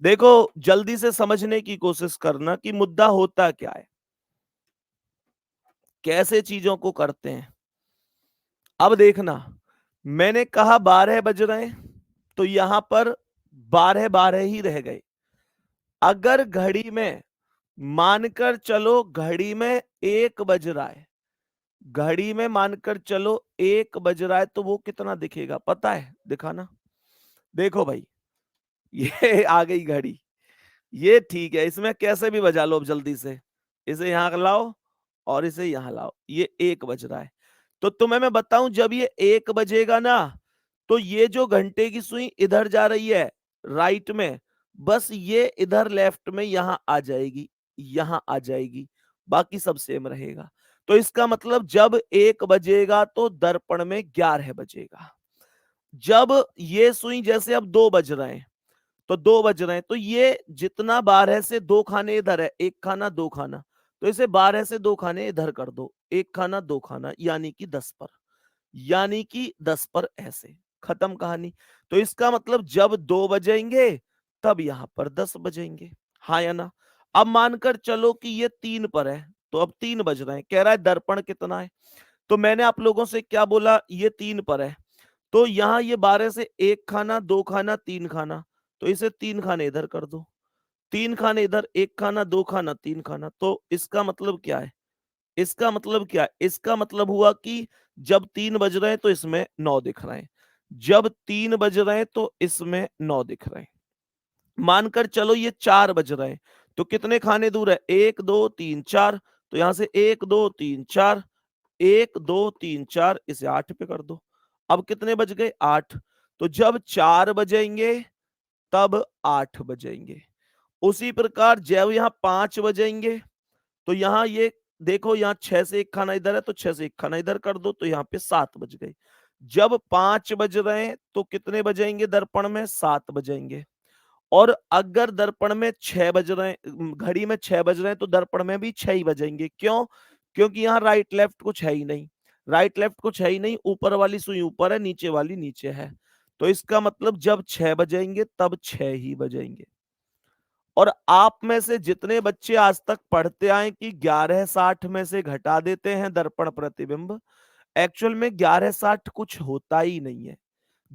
देखो जल्दी से समझने की कोशिश करना कि मुद्दा होता क्या है, कैसे चीजों को करते हैं। अब देखना, मैंने कहा 12 बज रहे हैं, तो यहां पर 12 12 ही रह गए। अगर घड़ी में, मानकर चलो घड़ी में 1 बज रहा है, घड़ी में मानकर चलो 1 बज रहा है, तो वो कितना दिखेगा पता है? दिखाना। देखो भाई ये आ गई घड़ी, ये ठीक है, इसमें कैसे भी बजा लो अब जल्दी से। इसे यहां लाओ और इसे यहां लाओ, ये 1 बज रहा है। तो तुम्हें मैं बताऊं जब ये 1 बजेगा ना, तो ये जो घंटे की सुई इधर जा रही है राइट में, बस ये इधर लेफ्ट में यहां आ जाएगी, यहां आ जाएगी, बाकी सब सेम रहेगा। तो इसका मतलब जब 1 बजेगा तो दर्पण में 11 बजेगा। जब ये सुई जैसे अब 2 बज रहे हैं, तो 2 बज रहे हैं, तो ये जितना 12 से 2 खाने इधर है, 1 खाना 2 खाना, तो इसे 12 से 2 खाने इधर कर दो, 1 खाना 2 खाना, यानी कि 10 पर, यानी कि 10 पर ऐसे खत्म कहानी। तो इसका मतलब जब 2 बजेंगे तब यहां पर 10 बजेंगे, हाँ या ना? अब मानकर चलो कि ये 3 पर है, तो अब 3 बज रहे हैं, कह रहा है दर्पण कितना है, तो मैंने आप लोगों से क्या बोला? ये 3 पर है, तो यहां ये 12 से 1 खाना 2 खाना 3 खाना, तो इसे 3 खाने इधर कर दो, 3 खाने इधर, 1 खाना 2 खाना 3 खाना। तो इसका मतलब क्या है? इसका मतलब क्या है? इसका मतलब हुआ कि जब 3 बज रहे हैं तो इसमें 9 दिख रहे हैं, जब 3 बज रहे हैं तो इसमें 9 दिख रहे हैं। मानकर चलो ये 4 बज रहे हैं, तो कितने खाने दूर है? 1 2 3 4, तो यहां से 1 2 3 4, 1 2 3 4, इसे 8 पे कर दो। अब कितने बज गए? 8। तो जब 4 बजेंगे तब 8 बजेंगे। उसी प्रकार जब यहाँ 5 बजेंगे, तो यहाँ ये देखो, यहाँ 6 से 1 खाना इधर है, तो 6 से 1 खाना इधर कर दो, तो यहाँ पे 7 बज गए। जब 5 बज रहे हैं तो कितने बजेंगे दर्पण में? 7 बजेंगे। और अगर दर्पण में 6 बज रहे हैं, घड़ी में 6 बज रहे हैं, तो दर्पण में भी 6 ही बजेंगे। क्यों? क्योंकि यहाँ राइट लेफ्ट कुछ है ही नहीं, राइट लेफ्ट कुछ है ही नहीं, ऊपर वाली सुई ऊपर है, नीचे वाली नीचे है। तो इसका मतलब जब 6 बजेंगे तब 6 ही बजेंगे। और आप में से जितने बच्चे आज तक पढ़ते आए कि 1160 में से घटा देते हैं दर्पण प्रतिबिंब, एक्चुअल में 1160 कुछ होता ही नहीं है।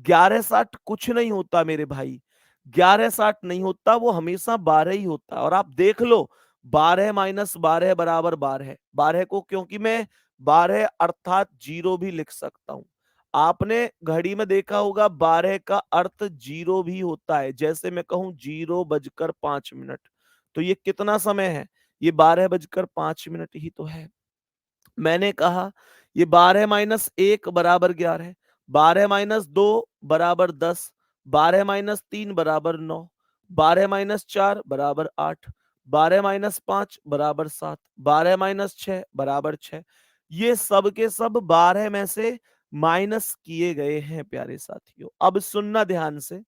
1160 कुछ नहीं होता मेरे भाई, 1160 नहीं होता, वो हमेशा 12 ही होता है। और आप देख लो 12 माइनस 12 बराबर 12। 12 को क्योंकि मैं 12 अर्थात 0 भी लिख सकता हूं। आपने घड़ी में देखा होगा 12 का अर्थ 0 भी होता है। जैसे मैं कहूं 0 बजकर 5 मिनट, तो ये कितना समय है? ये 12 बजकर 5 मिनट ही तो है। मैंने कहा ये 12 - 1 बराबर 11, 12 - 2 बराबर 10, 12 - 3 बराबर 9, 12 - 4 बराबर 8, 12 - 5 बराबर 7, 12 - 6 बराबर 6। ये सब के सब 12 में से माइनस किए गए हैं प्यारे साथियों। अब सुनना ध्यान से।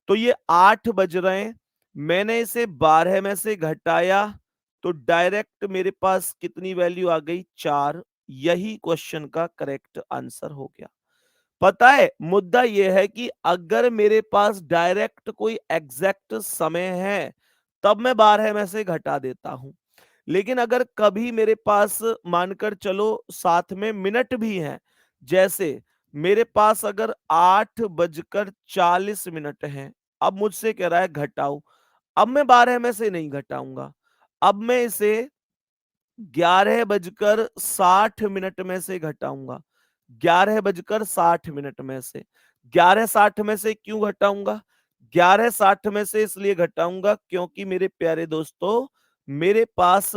तो ये 8 बज रहे हैं, मैंने इसे 12 में से घटाया, तो डायरेक्ट मेरे पास कितनी वैल्यू आ गई? 4। यही क्वेश्चन का करेक्ट आंसर हो गया। पता है मुद्दा यह है कि अगर मेरे पास डायरेक्ट कोई एग्जैक्ट समय है, तब मैं 12 में से घटा देता हूं। लेकिन अगर कभी मेरे पास मानकर चलो साथ में मिनट भी हैं, जैसे मेरे पास अगर 8 बजकर 40 मिनट हैं, अब मुझसे कह रहा है घटाओ, अब मैं 12 में से नहीं घटाऊंगा, अब मैं इसे 11 बजकर 60 मिनट में से घटाऊंगा। 11 बजकर 60 मिनट में से 11:60 में से क्यों घटाऊंगा? 11:60 में से इसलिए घटाऊंगा क्योंकि मेरे प्यारे दोस्तों, मेरे पास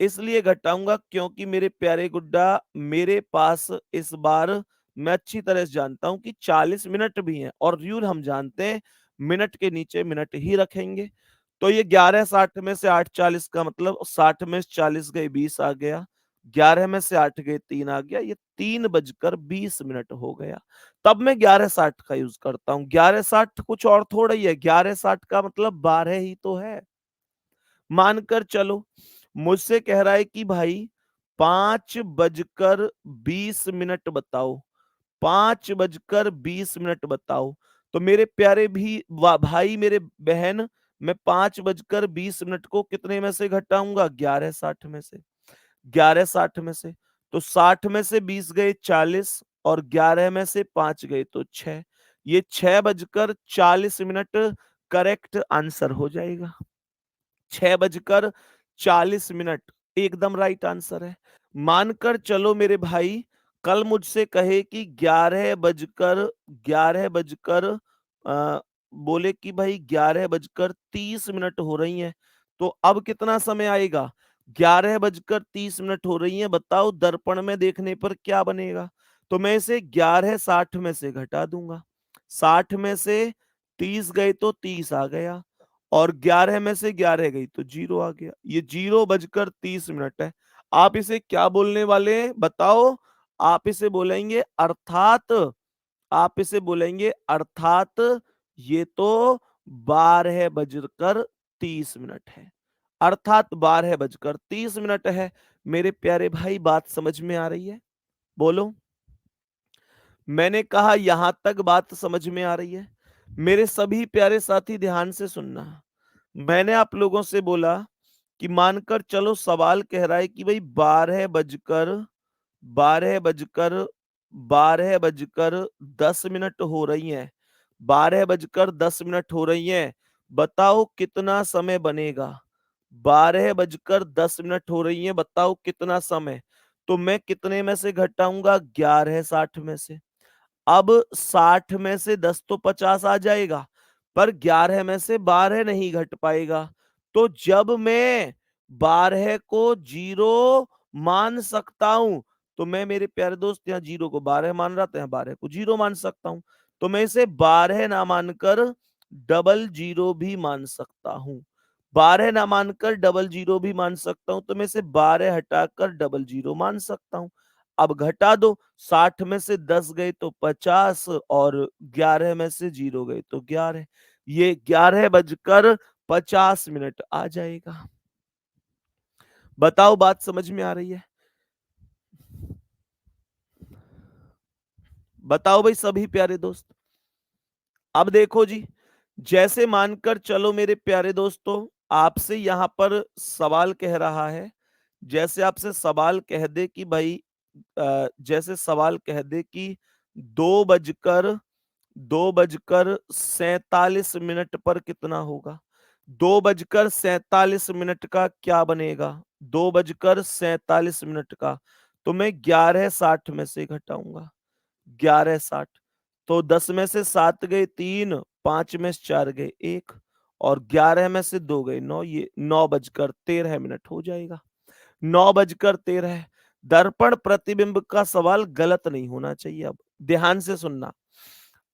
इसलिए घटाऊंगा क्योंकि मेरे प्यारे गुड्डा, मेरे पास इस बार मैं अच्छी तरह से जानता हूं कि 40 मिनट भी हैं और रूल हम जानते हैं, मिनट के नीचे मिनट ही रखेंगे। तो ये 11:60 में से 8:40 का मतलब 60 में से 40 गए 20 आ गया, 11 में से 8 गए 3 आ गया, ये 3 बजकर 20 मिनट हो गया। तब मैं 11:60 का यूज करता हूँ। 11:60 कुछ और थोड़ा ही है, 11:60 का मतलब 12 ही तो है। मानकर चलो मुझसे कह रहा है कि भाई 5 बजकर 20 मिनट बताओ, 5 बजकर 20 मिनट बताओ। तो मेरे प्यारे भी भाई, मेरे बहन, मैं 5 बजकर 20 मिनट को कितने में से घटाऊंगा? 11:60 में से। 11:60 में से तो 60 में से 20 गए 40 और 11 में से 5 गए तो 6। ये 6 बजकर 40 मिनट करेक्ट आंसर हो जाएगा। 6 बजकर 40 मिनट एकदम राइट आंसर है। मानकर चलो मेरे भाई, कल मुझसे कहे कि 11 बजकर बोले कि भाई 11 बजकर 30 मिनट हो रही हैं, तो अब कितना समय आएगा? 11 बजकर 30 मिनट हो रही हैं, बताओ दर्पण में देखने पर क्या बनेगा? तो मैं इसे 11:60 में से घटा दूंगा। 60 में से 30 गए तो 30 आ गया और 11 में से 11 गई तो 0 आ गया। ये 0 बजकर 30 मिनट है। आप इसे क्या बोलने वाले हैं बताओ? आप इसे बोलेंगे अर्थात, आप इसे बोलेंगे अर्थात ये तो 12 बजकर 30 मिनट है। अर्थात 12 बजकर 30 मिनट है। मेरे प्यारे भाई, बात समझ में आ रही है? बोलो। मैंने कहा यहां तक बात समझ में आ रही है? मेरे सभी प्यारे साथी ध्यान से सुनना। मैंने आप लोगों से बोला कि मानकर चलो सवाल कह रहा है कि भाई 12 बजकर 10 मिनट हो रही हैं, 12 बजकर 10 मिनट हो रही हैं, बताओ कितना समय बनेगा? 12 बजकर 10 मिनट हो रही हैं, बताओ कितना समय? तो मैं कितने में से घटाऊंगा? 11:60 में से। अब 60 में से 10 तो 50 आ जाएगा, पर 11 में से 12 नहीं घट पाएगा। तो जब मैं 12 को 0 मान सकता हूं, तो मैं मेरे प्यारे दोस्त यहाँ 0 को 12 मान रहा था, यहाँ 12 को 0 मान सकता हूं। तो मैं इसे 12 ना मानकर डबल 0 भी मान सकता हूं। 12 ना मानकर डबल 0 भी मान सकता हूं, तो मैं इसे 12 हटाकर डबल 0 मान सकता हूं। अब घटा दो, 60 में से 10 गए तो 50 और 11 में से 0 गए तो 11। ये 11 बजकर 50 मिनट आ जाएगा। बताओ बात समझ में आ रही है? बताओ भाई सभी प्यारे दोस्त। अब देखो जी, जैसे मानकर चलो मेरे प्यारे दोस्तों, आपसे यहां पर सवाल कह रहा है, जैसे आपसे सवाल कह दे कि भाई जैसे सवाल कह दे कि 2 बजकर 2 बजकर 47 मिनट पर कितना होगा? 2:47 का क्या बनेगा? 2:47 का तो मैं 11:60 में से घटाऊंगा। 11:60 तो 10 में से 7 गए 3, 5 में से 4 गए 1 और 11 में से 2 गए 9, ये 9:13 हो जाएगा। 9:13। दर्पण प्रतिबिंब का सवाल गलत नहीं होना चाहिए। अब ध्यान से सुनना।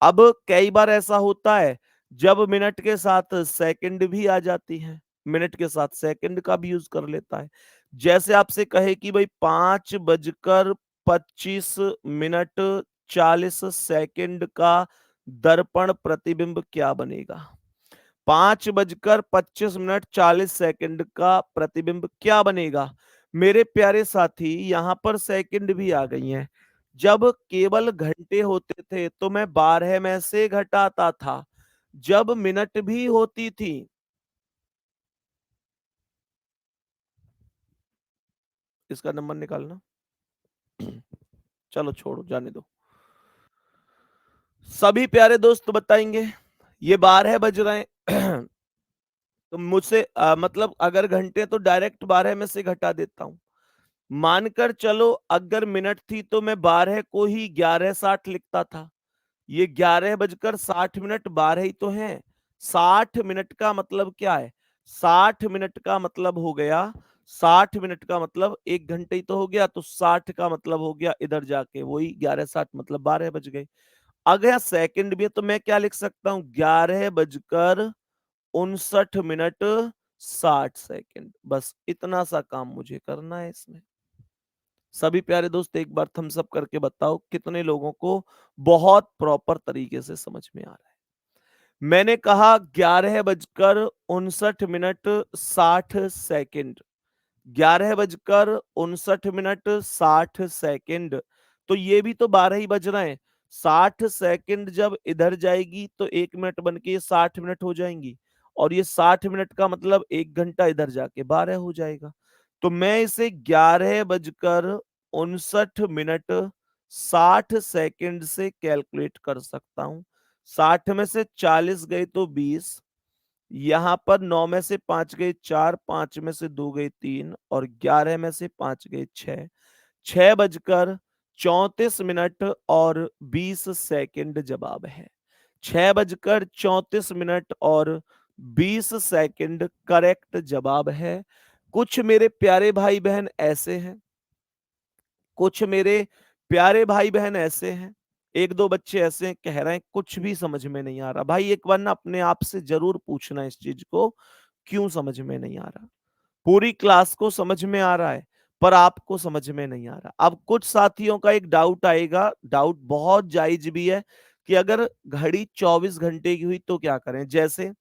अब कई बार ऐसा होता है जब मिनट के साथ सेकंड भी आ जाती है, मिनट के साथ सेकंड का भी यूज कर लेता है। जैसे आपसे कहे कि भाई 5:25 का दर्पण प्रतिबिंब क्या बनेगा? 5:25 का प्रतिबिंब क्या बनेगा? मेरे प्यारे साथी, यहां पर सेकंड भी आ गई हैं। जब केवल घंटे होते थे तो मैं 12 में से घटाता था। जब मिनट भी होती थी, इसका नंबर निकालना। चलो छोड़ो, जाने दो। सभी प्यारे दोस्त बताएंगे। ये 12 बज रहे हैं। तो मुझसे मतलब अगर घंटे तो डायरेक्ट 12 में से घटा देता हूं। मानकर चलो अगर मिनट थी तो मैं 12 को ही 11:60 लिखता था। ये 11:60 12 ही तो है। 60 मिनट का मतलब क्या है? 60 मिनट का मतलब हो गया, 60 मिनट का मतलब 1 घंटे ही तो हो गया, तो 60 का मतलब हो गया इधर जाके वही 11:60 मतलब 12 बज गए। अगर यहाँ सेकंड भी है तो मैं क्या लिख सकता हूं? 11:59 बस इतना सा काम मुझे करना है इसमें। सभी प्यारे दोस्त एक बार थम्स अप करके बताओ कितने लोगों को बहुत प्रॉपर तरीके से समझ में आ रहा है। मैंने कहा 11:59 11:59 तो ये भी तो 12 ही बज रहे हैं। 60 सेकंड जब इधर जाएगी तो 1 मिनट बन के 60 मिनट हो जाएंगी और ये 60 मिनट का मतलब 1 घंटा इधर जाके 12 हो जाएगा। तो मैं इसे 11:59 से कैलकुलेट कर सकता हूं। 60 में से 40 गए तो 20, यहां पर 9 में से 5 गए 4, 5 में से 2 गए 3 और 11 में से 5 गए 6। 6:34 और 20 सेकंड जवाब है। 6:34 और 20 सेकंड करेक्ट जवाब है। कुछ मेरे प्यारे भाई बहन ऐसे हैं, कुछ मेरे प्यारे भाई बहन ऐसे हैं, एक दो बच्चे ऐसे हैं कह रहे हैं कुछ भी समझ में नहीं आ रहा। भाई एक बार ना अपने आप से जरूर पूछना इस चीज को, क्यों समझ में नहीं आ रहा? पूरी क्लास को समझ में आ रहा है पर आपको समझ में नहीं आ रहा। अब कुछ साथियों का एक डाउट आएगा, डाउट बहुत जायज भी है कि अगर घड़ी 24 घंटे की हुई तो क्या करें? जैसे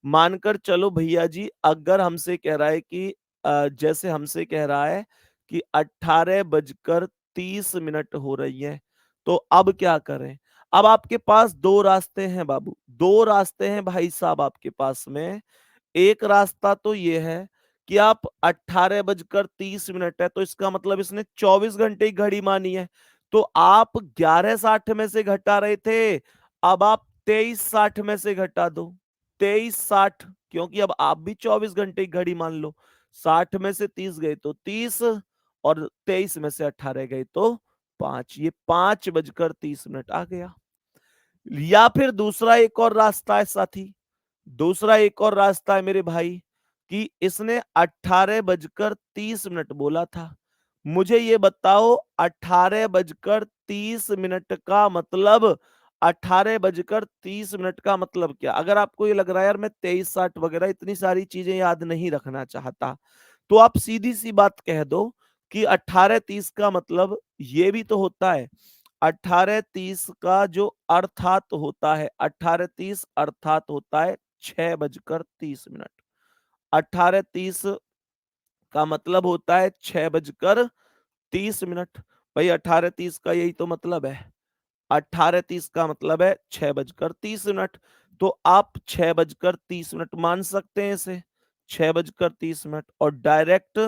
मानकर चलो भैया जी, अगर हमसे कह रहा है कि जैसे हमसे कह रहा है कि 18:30 हो रही है, तो अब क्या करें? अब आपके पास दो रास्ते हैं बाबू, दो रास्ते हैं भाई साहब आपके पास में। एक रास्ता तो ये है कि आप 18:30 है तो इसका मतलब इसने 24 घंटे की घड़ी मानी है, तो आप 11:60 में से घटा रहे थे, अब आप 23:60 में से घटा दो। 23:60, क्योंकि अब आप भी 24 घंटे की घड़ी मान लो। 60 में से 30 गए तो 30 और 23 में से 18 गए तो 5, ये 5:30 आ गया। या फिर दूसरा एक और रास्ता है साथी, दूसरा एक और रास्ता है मेरे भाई कि इसने 18:30 बोला था। मुझे ये बताओ 18:30 का मतलब, 18:30 का मतलब क्या? अगर आपको ये लग रहा है यार मैं 23:60 वगैरह इतनी सारी चीजें याद नहीं रखना चाहता, तो आप सीधी सी बात कह दो कि 18:30 का मतलब ये भी तो होता है। 18:30 का जो अर्थात होता है, 18:30 अर्थात होता है 6:30। 18:30 का मतलब होता है 6:30। भाई 18:30 का यही तो मतलब है। 18:30 का मतलब है 6:30। तो आप 6:30 मान सकते हैं इसे, 6:30 और डायरेक्ट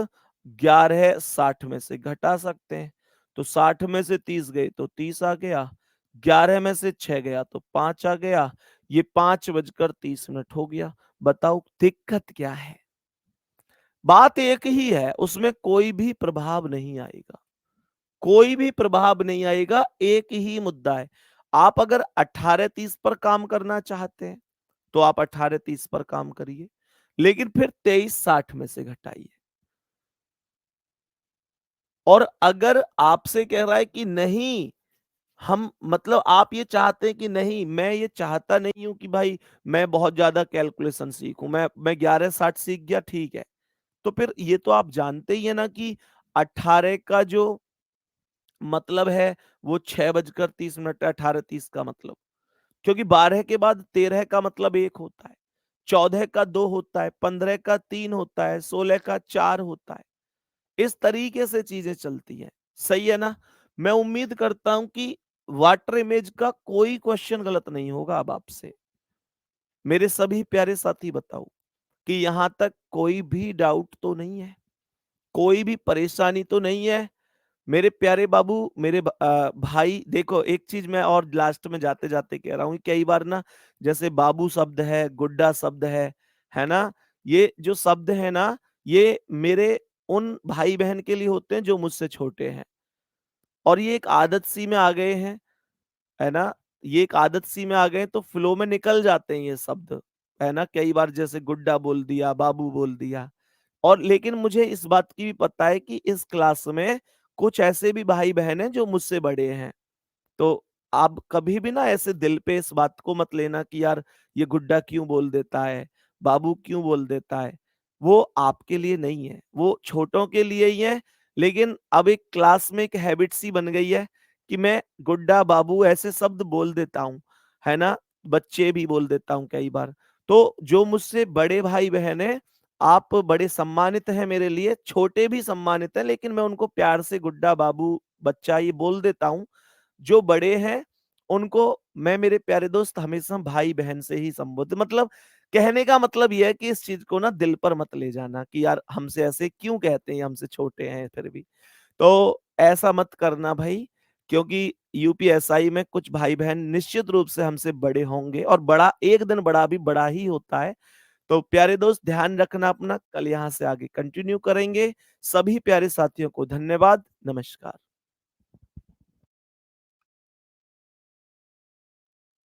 11:60 में से घटा सकते हैं। तो 60 में से 30 गए तो 30 आ गया, 11 में से 6 गया तो 5 आ गया। ये 5:30 हो गया। बताओ दिक्कत क्या है? बात एक ही है, उसमें कोई भी प्रभाव नहीं आएगा। कोई भी प्रभाव नहीं आएगा, एक ही मुद्दा है। आप अगर 18:30 पर काम करना चाहते हैं, तो आप 18:30 पर काम करिए, लेकिन फिर 23:60 में से घटाइए। और अगर आपसे कह रहा है कि नहीं, हम मतलब आप ये चाहते हैं कि नहीं, मैं ये चाहता नहीं हूं कि भाई मैं बहुत ज्यादा कैलकुलेशन सीखूं, मैं 11:60 सीख गया, ठीक है। तो फिर ये तो आप जानते ही है ना कि 18 का जो मतलब है वो 6:30 है, 18:30 का मतलब, क्योंकि 12 के बाद 13 का मतलब 1 होता है, 14 का 2 होता है, 15 का 3 होता है, 16 का 4 होता है। इस तरीके से चीजें चलती हैं। सही है ना? मैं उम्मीद करता हूं कि वाटर इमेज का कोई क्वेश्चन गलत नहीं होगा अब आपसे। मेरे सभी प्यारे साथी बताओ कि यहां तक कोई भी डाउट तो नहीं है? कोई भी परेशानी तो नहीं है? मेरे प्यारे बाबू, मेरे भाई, देखो एक चीज मैं और लास्ट में जाते जाते कह रहा हूँ, कई बार ना जैसे बाबू शब्द है, गुड्डा शब्द है ना, ये जो शब्द है ना, ये मेरे उन भाई बहन के लिए होते हैं जो मुझसे छोटे हैं, और ये एक आदत सी में आ गए हैं, है ना, ये एक आदत सी में आ गए हैं, तो फ्लो में निकल जाते हैं ये शब्द, है ना, कई बार जैसे गुड्डा बोल दिया, बाबू बोल दिया। और लेकिन मुझे इस बात की भी पता है कि इस क्लास में कुछ ऐसे भी भाई बहन हैं जो मुझसे बड़े हैं। तो आप कभी भी ना ऐसे दिल पे इस बात को मत लेना कि यार ये गुड्डा क्यों बोल देता है, बाबू क्यों बोल देता है। वो आपके लिए नहीं है, वो छोटों के लिए ही है। लेकिन अब एक क्लास में एक हैबिट सी बन गई है कि मैं गुड्डा, बाबू ऐसे शब्द बोल देता हूँ, है ना, बच्चे भी बोल देता हूँ कई बार। तो जो मुझसे बड़े भाई बहन है, आप बड़े सम्मानित हैं मेरे लिए, छोटे भी सम्मानित हैं, लेकिन मैं उनको प्यार से गुड्डा, बाबू, बच्चा ये बोल देता हूँ। जो बड़े हैं उनको मैं, मेरे प्यारे दोस्त, हमेशा भाई बहन से ही संबोधित, मतलब कहने का मतलब ये है कि इस चीज को ना दिल पर मत ले जाना कि यार हमसे ऐसे क्यों कहते हैं, हमसे छोटे हैं फिर भी। तो ऐसा मत करना भाई, क्योंकि यूपीएसआई में कुछ भाई बहन निश्चित रूप से हमसे बड़े होंगे, और बड़ा एक दिन बड़ा भी बड़ा ही होता है। तो प्यारे दोस्त ध्यान रखना अपना, कल यहाँ से आगे कंटिन्यू करेंगे। सभी प्यारे साथियों को धन्यवाद, नमस्कार।